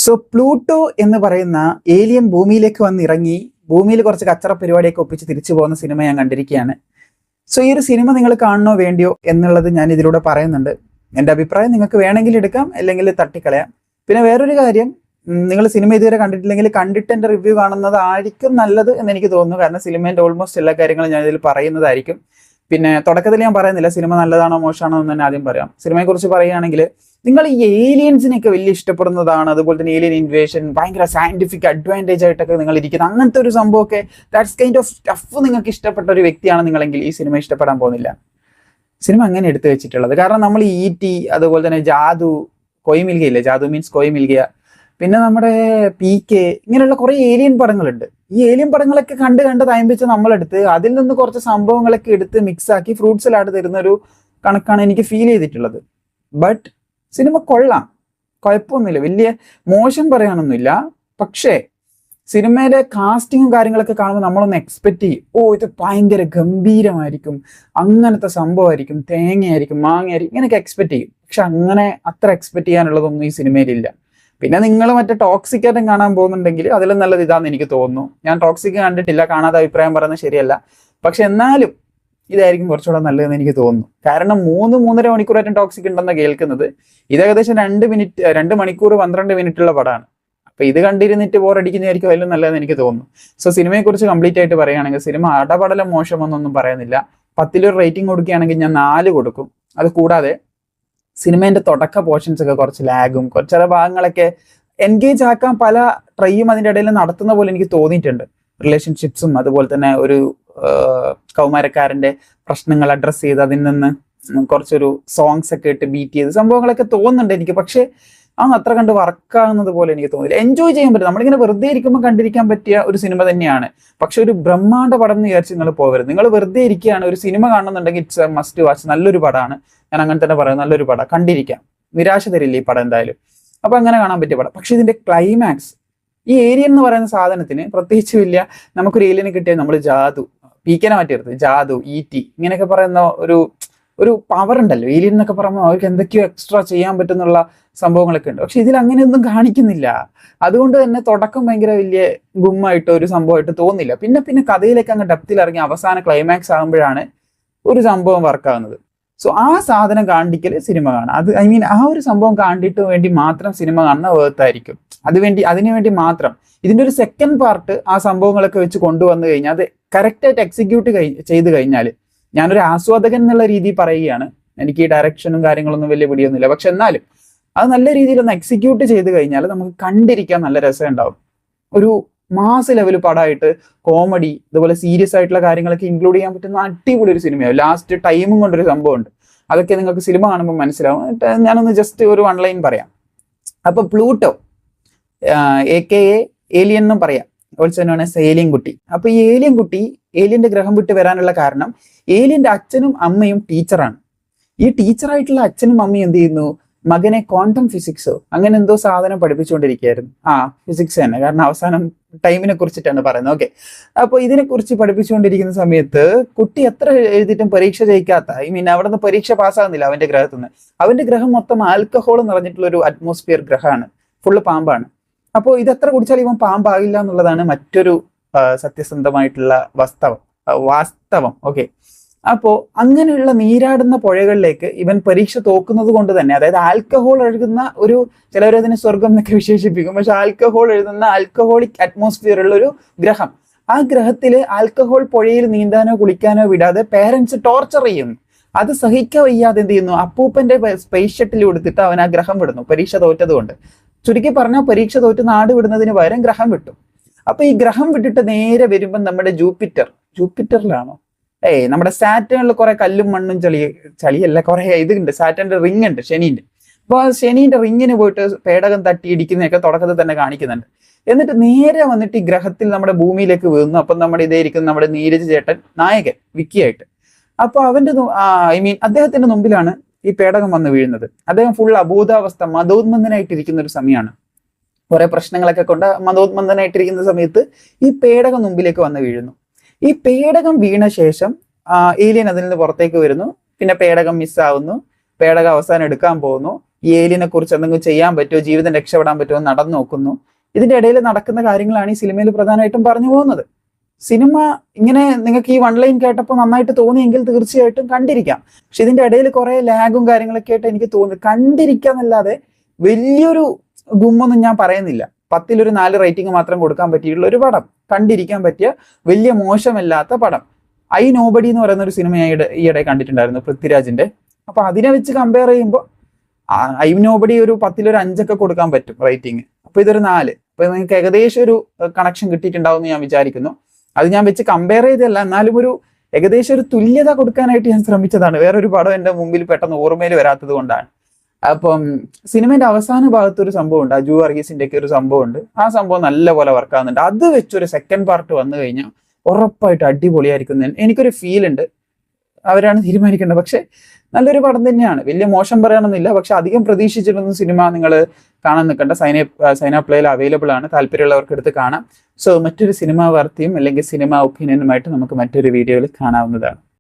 So Pluto എന്ന് പറയുന്ന alien ഭൂമിയിലേക്ക് വന്നിറങ്ങി ഭൂമിയിൽ കുറച്ച് കച്ചറ പരിപാടിയൊക്കെ ഒപ്പിച്ച് തിരിച്ചു പോകുന്ന സിനിമ ഞാൻ കണ്ടിരിക്കുകയാണ്. സോ ഈ ഒരു സിനിമ നിങ്ങൾ കാണണോ വേണ്ടിയോ എന്നുള്ളത് ഞാൻ ഇതിലൂടെ പറയുന്നുണ്ട്. എൻ്റെ അഭിപ്രായം നിങ്ങൾക്ക് വേണമെങ്കിൽ എടുക്കാം, അല്ലെങ്കിൽ തട്ടിക്കളയാം. പിന്നെ വേറൊരു കാര്യം, നിങ്ങൾ സിനിമ ഇതുവരെ കണ്ടിട്ടില്ലെങ്കിൽ കണ്ടിട്ട് എൻ്റെ റിവ്യൂ കാണുന്നതായിരിക്കും നല്ലത് എന്ന് എനിക്ക് തോന്നുന്നു. കാരണം സിനിമേൻ്റെ ഓൾമോസ്റ്റ് എല്ലാ കാര്യങ്ങളും ഞാൻ ഇതിൽ പറയുന്നതായിരിക്കും. പിന്നെ തുടക്കത്തിൽ ഞാൻ പറയുന്നില്ല സിനിമ നല്ലതാണോ മോശമാണോ എന്ന് തന്നെ ആദ്യം പറയാം. സിനിമയെക്കുറിച്ച് പറയുകയാണെങ്കിൽ, നിങ്ങൾ ഈ ഏലിയൻസിനെയൊക്കെ വലിയ ഇഷ്ടപ്പെടുന്നതാണ്, അതുപോലെ തന്നെ ഏലിയൻ ഇൻവേഷൻ ഭയങ്കര സയന്റിഫിക് അഡ്വാൻറ്റേജ് ആയിട്ടൊക്കെ നിങ്ങൾ ഇരിക്കുന്നത്, അങ്ങനത്തെ ഒരു സംഭവമൊക്കെ ദാറ്റ്സ് കൈൻഡ് ഓഫ് സ്റ്റഫ് നിങ്ങൾക്ക് ഇഷ്ടപ്പെട്ട ഒരു വ്യക്തിയാണ് നിങ്ങളെങ്കിൽ ഈ സിനിമ ഇഷ്ടപ്പെടാൻ പോകുന്നില്ല. സിനിമ അങ്ങനെ എടുത്തു വെച്ചിട്ടുള്ളത് കാരണം നമ്മൾ ET, അതുപോലെ തന്നെ ജാദു, കൊയ് മിൽ ഗയ ഇല്ലേ, ജാദു മീൻസ് കൊയ് മിൽ ഗയ, പിന്നെ നമ്മുടെ PK, ഇങ്ങനെയുള്ള കുറെ ഏലിയൻ പടങ്ങളുണ്ട്. ഈ ഏലിയൻ പടങ്ങളൊക്കെ കണ്ട് തയമ്പിച്ച് നമ്മളെടുത്ത് അതിൽ നിന്ന് കുറച്ച് സംഭവങ്ങളൊക്കെ എടുത്ത് മിക്സ് ആക്കി ഫ്രൂട്ട് സലാഡ് തരുന്ന ഒരു കണക്കാണ് എനിക്ക് ഫീൽ ചെയ്തിട്ടുള്ളത്. ബട്ട് സിനിമ കൊള്ളാം, കുഴപ്പമൊന്നുമില്ല, വലിയ മോശം പറയാനൊന്നുമില്ല. പക്ഷേ സിനിമയിലെ കാസ്റ്റിങ്ങും കാര്യങ്ങളൊക്കെ കാണുമ്പോൾ നമ്മളൊന്ന് എക്സ്പെക്ട് ചെയ്യും, ഇത് ഭയങ്കര ഗംഭീരമായിരിക്കും, അങ്ങനത്തെ സംഭവമായിരിക്കും, തേങ്ങയായിരിക്കും, മാങ്ങയായിരിക്കും, ഇങ്ങനെയൊക്കെ എക്സ്പെക്ട് ചെയ്യും. പക്ഷെ അങ്ങനെ അത്ര എക്സ്പെക്ട് ചെയ്യാനുള്ളതൊന്നും ഈ സിനിമയിലില്ല. പിന്നെ നിങ്ങൾ മറ്റേ ടോക്സിക് ആയിട്ടും കാണാൻ പോകുന്നുണ്ടെങ്കിൽ അതിലും നല്ലത് ഇതാന്ന് എനിക്ക് തോന്നുന്നു. ഞാൻ ടോക്സിക് കണ്ടിട്ടില്ല, കാണാതെ അഭിപ്രായം പറയുന്നത് ശരിയല്ല. പക്ഷെ എന്നാലും ഇതായിരിക്കും കുറച്ചുകൂടെ നല്ലതെന്ന് എനിക്ക് തോന്നുന്നു. കാരണം 3-3.5 മണിക്കൂറായിട്ടും ടോക്സിക് ഉണ്ടെന്ന് കേൾക്കുന്നത്. ഇത് ഏകദേശം 2 മണിക്കൂർ 12 മിനിറ്റുള്ള പടമാണ്. അപ്പൊ ഇത് കണ്ടിരുന്നിട്ട് ബോറടിക്കുന്നതായിരിക്കും അതിലും നല്ലതെന്ന് എനിക്ക് തോന്നുന്നു. സോ സിനിമയെക്കുറിച്ച് കംപ്ലീറ്റ് ആയിട്ട് പറയുകയാണെങ്കിൽ, സിനിമ അടപടലം മോശമെന്നൊന്നും പറയുന്നില്ല. 10 റേറ്റിംഗ് കൊടുക്കുകയാണെങ്കിൽ ഞാൻ 4 കൊടുക്കും. അത് കൂടാതെ സിനിമേന്റെ തുടക്ക പോർഷൻസ് ഒക്കെ കുറച്ച് ലാഗും, ചില ഭാഗങ്ങളൊക്കെ എൻഗേജ് ആക്കാൻ പല ട്രൈയും അതിൻ്റെ ഇടയിൽ നടത്തുന്ന പോലെ എനിക്ക് തോന്നിയിട്ടുണ്ട്. റിലേഷൻഷിപ്സും അതുപോലെ തന്നെ ഒരു കൗമാരക്കാരന്റെ പ്രശ്നങ്ങൾ അഡ്രസ്സ് ചെയ്ത് അതിൽ നിന്ന് കുറച്ചൊരു സോങ്സ് ഒക്കെ ഇട്ട് ബീറ്റ് ചെയ്ത് സംഭവങ്ങളൊക്കെ തോന്നുന്നുണ്ട് എനിക്ക്. പക്ഷെ അത്ര കണ്ട് വർക്കാകുന്നത് പോലെ എനിക്ക് തോന്നില്ല. എൻജോയ് ചെയ്യാൻ പറ്റും, നമ്മളിങ്ങനെ വെറുതെ ഇരിക്കുമ്പോൾ കണ്ടിരിക്കാൻ പറ്റിയ ഒരു സിനിമ തന്നെയാണ്. പക്ഷെ ഒരു ബ്രഹ്മാണ്ഡ പടം എന്ന് വിചാരിച്ച് നിങ്ങൾ പോകരുത്. നിങ്ങൾ വെറുതെ ഇരിക്കുകയാണ്, ഒരു സിനിമ കാണുന്നുണ്ടെങ്കിൽ ഇറ്റ്സ് എ മസ്റ്റ് വാച്ച്. നല്ലൊരു പടമാണ്, ഞാൻ അങ്ങനെ തന്നെ പറയാം, നല്ലൊരു പടം, കണ്ടിരിക്കാം, നിരാശ തരില്ല ഈ പടം എന്തായാലും. അപ്പൊ അങ്ങനെ കാണാൻ പറ്റിയ പടം. പക്ഷെ ഇതിന്റെ ക്ലൈമാക്സ്, ഈ ഏലിയൻ എന്ന് പറയുന്ന സാധനത്തിന് പ്രത്യേകിച്ചും ഇല്ല. നമുക്കൊരു ഏലിയനെ കിട്ടിയാൽ നമ്മൾ ജാദു, PK മാറ്റിയെടുത്ത് ജാദു, ET ഇങ്ങനെയൊക്കെ പറയുന്ന ഒരു പവർ ഉണ്ടല്ലോ ഏലിയൻ എന്നൊക്കെ പറയുമ്പോൾ, അവർക്ക് എന്തൊക്കെയോ എക്സ്ട്രാ ചെയ്യാൻ പറ്റുന്നുള്ള സംഭവങ്ങളൊക്കെ ഉണ്ട്. പക്ഷെ ഇതിൽ അങ്ങനെയൊന്നും കാണിക്കുന്നില്ല. അതുകൊണ്ട് തന്നെ തുടക്കം ഭയങ്കര വലിയ ഗുമ്മായിട്ടോ ഒരു സംഭവമായിട്ട് തോന്നില്ല. പിന്നെ കഥയിലേക്ക് അങ്ങ് ഡെപ്തിൽ ഇറങ്ങി അവസാന ക്ലൈമാക്സ് ആകുമ്പോഴാണ് ഒരു സംഭവം വർക്കാവുന്നത്. സോ ആ സാധനം കാണിക്കൽ സിനിമ കാണാം. അത് ആ ഒരു സംഭവം കണ്ടിട്ട് വേണ്ടി മാത്രം സിനിമ കാണുന്ന വേർത്തായിരിക്കും. അതിനു വേണ്ടി മാത്രം ഇതിന്റെ ഒരു സെക്കൻഡ് പാർട്ട് ആ സംഭവങ്ങളൊക്കെ വെച്ച് കൊണ്ടുവന്നു കഴിഞ്ഞാൽ, അത് കറക്റ്റായിട്ട് എക്സിക്യൂട്ട് ചെയ്ത് കഴിഞ്ഞാൽ, ഞാനൊരു ആസ്വാദകൻ എന്നുള്ള രീതിയിൽ പറയുകയാണ്, എനിക്ക് ഈ ഡയറക്ഷനും കാര്യങ്ങളൊന്നും വലിയ പിടിയൊന്നുമില്ല. പക്ഷെ എന്നാലും അത് നല്ല രീതിയിൽ ഒന്ന് എക്സിക്യൂട്ട് ചെയ്ത് കഴിഞ്ഞാൽ നമുക്ക് കണ്ടിരിക്കാൻ നല്ല രസം ഉണ്ടാവും. ഒരു മാസ് ലെവൽ പടമായിട്ട് കോമഡി അതുപോലെ സീരിയസ് ആയിട്ടുള്ള കാര്യങ്ങളൊക്കെ ഇൻക്ലൂഡ് ചെയ്യാൻ പറ്റുന്ന അടിപൊളി ഒരു സിനിമയാവും. ലാസ്റ്റ് ടൈമും കൊണ്ടൊരു സംഭവം ഉണ്ട്, അതൊക്കെ നിങ്ങൾക്ക് സിനിമ കാണുമ്പോൾ മനസ്സിലാവും. ഞാനൊന്ന് ജസ്റ്റ് ഒരു 1 ലൈൻ പറയാം. അപ്പൊ പ്ലൂട്ടോ AKA ഏലിയൻ എന്നും പറയാം, ഓൾസോ നോൺ ആസ് ഏലിയൻ കുട്ടി. അപ്പൊ ഈ ഏലിയൻ കുട്ടി ഏലിയന്റെ ഗ്രഹം വിട്ട് വരാനുള്ള കാരണം, ഏലിയന്റെ അച്ഛനും അമ്മയും ടീച്ചറാണ്. ഈ ടീച്ചറായിട്ടുള്ള അച്ഛനും അമ്മയും എന്ത് ചെയ്യുന്നു, മകനെ ക്വാണ്ടം ഫിസിക്സോ അങ്ങനെ എന്തോ സാധനം പഠിപ്പിച്ചുകൊണ്ടിരിക്കുകയായിരുന്നു. ഫിസിക്സ് തന്നെ, കാരണം അവസാനം ടൈമിനെ കുറിച്ചിട്ടാണ് പറയുന്നത്. ഓക്കെ, അപ്പോൾ ഇതിനെക്കുറിച്ച് പഠിപ്പിച്ചുകൊണ്ടിരിക്കുന്ന സമയത്ത് കുട്ടി എത്ര എഴുതിയിട്ടും പരീക്ഷ ജയിക്കാത്ത, അവിടെ നിന്ന് പരീക്ഷ പാസ്സാകുന്നില്ല അവന്റെ ഗ്രഹത്തിൽ നിന്ന്. അവന്റെ ഗ്രഹം മൊത്തം ആൽക്കഹോൾ നിറഞ്ഞിട്ടുള്ള ഒരു അറ്റ്മോസ്ഫിയർ ഗ്രഹമാണ്, ഫുള്ള് പാമ്പാണ്. അപ്പോൾ ഇതെത്ര കുടിച്ചാലും ഇവൻ പാമ്പാകില്ല എന്നുള്ളതാണ് മറ്റൊരു സത്യസന്ധമായിട്ടുള്ള വാസ്തവം. ഓക്കെ, അപ്പോൾ അങ്ങനെയുള്ള നീരാടുന്ന പുഴകളിലേക്ക് ഇവൻ പരീക്ഷ തോക്കുന്നത് കൊണ്ട് തന്നെ, അതായത് ആൽക്കഹോൾ ഒഴുകുന്ന ഒരു, ചിലവരതിനെ സ്വർഗം എന്നൊക്കെ വിശേഷിപ്പിക്കും, പക്ഷെ ആൽക്കഹോൾ എഴുതുന്ന ആൽക്കഹോളിക് അറ്റ്മോസ്ഫിയർ ഉള്ള ഒരു ഗ്രഹം, ആ ഗ്രഹത്തില് ആൽക്കഹോൾ പുഴയിൽ നീന്താനോ കുളിക്കാനോ വിടാതെ പേരൻസ് ടോർച്ചർ ചെയ്യുന്നു. അത് സഹിക്കാൻ വയ്യാതെ എന്ത് ചെയ്യുന്നു, അപ്പൂപ്പന്റെ സ്പേസ് ഷട്ടിൽ കൊടുത്തിട്ട് അവൻ ആ ഗ്രഹം വിടുന്നു, പരീക്ഷ തോറ്റത് കൊണ്ട്. ചുരുക്കി പറഞ്ഞാൽ പരീക്ഷ തോറ്റ് നാട് വിടുന്നതിന് പകരം ഗ്രഹം വിട്ടു. അപ്പൊ ഈ ഗ്രഹം വിട്ടിട്ട് നേരെ വരുമ്പോൾ നമ്മുടെ ജൂപ്പിറ്ററിലാണോ, നമ്മുടെ സാറ്റേണിൽ കുറെ കല്ലും മണ്ണും ചളിയല്ല, കുറെ ഇതുണ്ട്, സാറ്റേണിന്റെ റിങ് ഉണ്ട്, ശനിന്റെ. അപ്പൊ ആ ശനിന്റെ റിങ്ങിന് പോയിട്ട് പേടകം തട്ടി ഇടിക്കുന്നതൊക്കെ തുടക്കത്തിൽ തന്നെ കാണിക്കുന്നുണ്ട്. എന്നിട്ട് നേരെ വന്നിട്ട് ഈ ഗ്രഹത്തിൽ നമ്മുടെ ഭൂമിയിലേക്ക് വീഴുന്നു. അപ്പം നമ്മുടെ ഇരിക്കുന്ന നമ്മുടെ നീരജ് ചേട്ടൻ നായകൻ വിക്കിയായിട്ട്. അപ്പൊ അദ്ദേഹത്തിന്റെ മുമ്പിലാണ് ഈ പേടകം വന്ന് വീഴുന്നത്. അദ്ദേഹം ഫുൾ അബോധാവസ്ഥ, മതോന്മന്ദനായിട്ടിരിക്കുന്ന ഒരു സമയമാണ്. കുറെ പ്രശ്നങ്ങളൊക്കെ കൊണ്ട് മതോന്മന്ദനായിട്ടിരിക്കുന്ന സമയത്ത് ഈ പേടകം മുമ്പിലേക്ക് വന്ന് വീഴുന്നു. ഈ പേടകം വീണ ശേഷം ഏലിയൻ അതിൽ നിന്ന് പുറത്തേക്ക് വരുന്നു. പിന്നെ പേടകം മിസ്സാവുന്നു, പേടകം അവസാനം എടുക്കാൻ പോകുന്നു. ഈ ഏലിയനെ കുറിച്ച് എന്തെങ്കിലും ചെയ്യാൻ പറ്റുമോ, ജീവിതം രക്ഷപ്പെടാൻ പറ്റുമോ നടന്നു നോക്കുന്നു. ഇതിന്റെ ഇടയിൽ നടക്കുന്ന കാര്യങ്ങളാണ് ഈ സിനിമയിൽ പ്രധാനമായിട്ടും പറഞ്ഞു പോകുന്നത്. സിനിമ ഇങ്ങനെ നിങ്ങൾക്ക് ഈ വൺ ലൈൻ കേട്ടപ്പോൾ നന്നായിട്ട് തോന്നിയെങ്കിൽ തീർച്ചയായിട്ടും കണ്ടിരിക്കാം. പക്ഷെ ഇതിന്റെ ഇടയിൽ കുറെ ലാഗും കാര്യങ്ങളൊക്കെ ആയിട്ട് എനിക്ക് തോന്നി കണ്ടിരിക്കാന്നല്ലാതെ വലിയൊരു ഗുമ്മൊന്നും ഞാൻ പറയുന്നില്ല. 10 ഒരു 4 റേറ്റിംഗ് മാത്രം കൊടുക്കാൻ പറ്റിയിട്ടുള്ള ഒരു പടം, കണ്ടിരിക്കാൻ പറ്റിയ വലിയ മോശമല്ലാത്ത പടം. ഐ നോബഡി എന്ന് പറയുന്ന ഒരു സിനിമ ഈയിടെ കണ്ടിട്ടുണ്ടായിരുന്നു, പൃഥ്വിരാജിന്റെ. അപ്പൊ അതിനെ വെച്ച് കമ്പയർ ചെയ്യുമ്പോൾ ഐ നോബഡി ഒരു 10 ഒരു 5 കൊടുക്കാൻ പറ്റും റേറ്റിംഗ്. അപ്പൊ ഇതൊരു 4. അപ്പൊ നിങ്ങൾക്ക് ഏകദേശം ഒരു കണക്ഷൻ കിട്ടിയിട്ടുണ്ടാവും എന്ന് ഞാൻ വിചാരിക്കുന്നു. അത് ഞാൻ വെച്ച് കമ്പയർ ചെയ്തല്ല, എന്നാലും ഒരു ഏകദേശം ഒരു തുല്യത കൊടുക്കാനായിട്ട് ഞാൻ ശ്രമിച്ചതാണ്. വേറൊരു പടം എൻ്റെ മുമ്പിൽ പെട്ടെന്ന് ഓർമ്മയിൽ വരാത്തത് കൊണ്ടാണ്. അപ്പം സിനിമയുടെ അവസാന ഭാഗത്ത് ഒരു സംഭവം ഉണ്ട്, അജു വർഗീസിന്റെ ഒക്കെ ഒരു സംഭവം ഉണ്ട്. ആ സംഭവം നല്ലപോലെ വർക്ക് ആവുന്നുണ്ട്. അത് വെച്ചൊരു സെക്കൻഡ് പാർട്ട് വന്നു കഴിഞ്ഞാൽ ഉറപ്പായിട്ട് അടിപൊളിയായിരിക്കും എനിക്കൊരു ഫീൽ ഉണ്ട്. അവരാണ് തീരുമാനിക്കേണ്ടത്. പക്ഷെ നല്ലൊരു പടം തന്നെയാണ്, വലിയ മോശം പറയണമെന്നില്ല. പക്ഷെ അധികം പ്രതീക്ഷിച്ചിരുന്ന സിനിമ നിങ്ങൾ കാണാൻ നിൽക്കേണ്ട. സൈന പ്ലേയിൽ അവൈലബിൾ ആണ്, താല്പര്യമുള്ളവർക്ക് എടുത്ത് കാണാം. സോ മറ്റൊരു സിനിമാ വാർത്തയും അല്ലെങ്കിൽ സിനിമ ഒപ്പീനിയനുമായിട്ട് നമുക്ക് മറ്റൊരു വീഡിയോയിൽ കാണാവുന്നതാണ്.